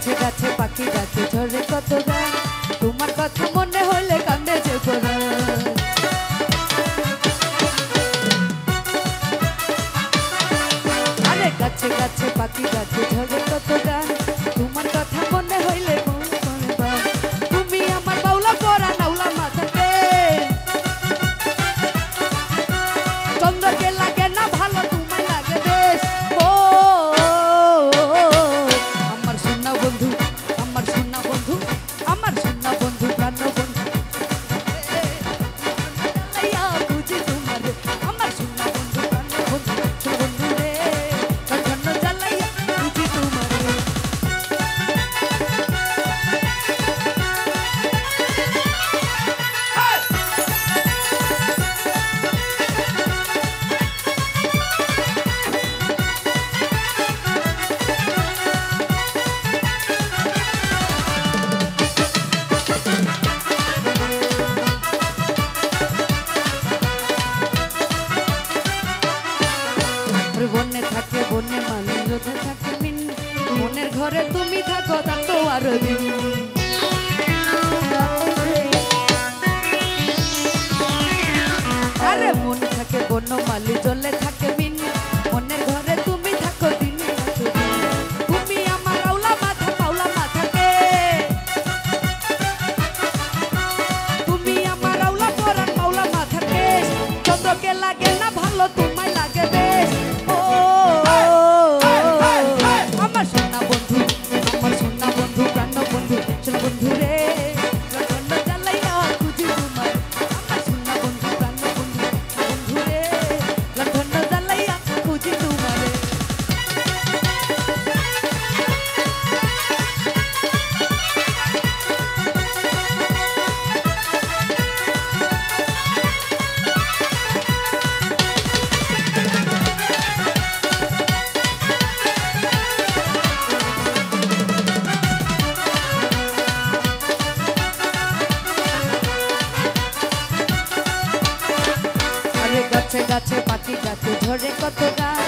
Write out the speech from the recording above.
গাছে গাছে পাখি ডাকে ঝরে কত গান তোমার কথা মনে হইলে কান্দে যে পরাণ আরে গাছে গাছে পাখি ডাকে ঝরে কত গান তোমার কথা মনে হইলে মন পড়ে তুমি আমার বাউলা পরা নাউলা মাথাতে চন্দ্রকে লাগে না ভালো তোমায় লাগে বেশ ও আমার সোনা বন্ধু আমার সোনা বন্ধু আমার সোনা বন্ধু প্রাণ বন্ধু বুঝি তোমার আমার সোনা বন্ধু প্রাণ বন্ধু বন্ধু রে কখনো জ্বালাইয়া বুঝি তোমার বনে থাকে বনে মালিক রোধে থাকে মিন মনের ঘরে তুমি থাকো তা তো আরো দিন আরে মন থাকে বন মালি জলে থাকে মিন মনের ঘরে তুমি থাকো দিন তুমি আমার আউলা মাথা পাউলা মাথাকে তুমি আমার আউলা পরান পাউলা মাথাকে চন্দ্রকে লাগে না ভালো তোমায় লাগে বেশ আমার সোনা বন্ধু প্রাণ বন্ধু সোনা বন্ধু রে রতন জ্বালাইয়া খুঁজি তোমার আমার সোনা বন্ধু প্রাণ বন্ধু বন্ধু রে রতন জ্বালাইয়া খুঁজি তোমার গাছে গাছে পাখি ডাকে ঝরে কত গান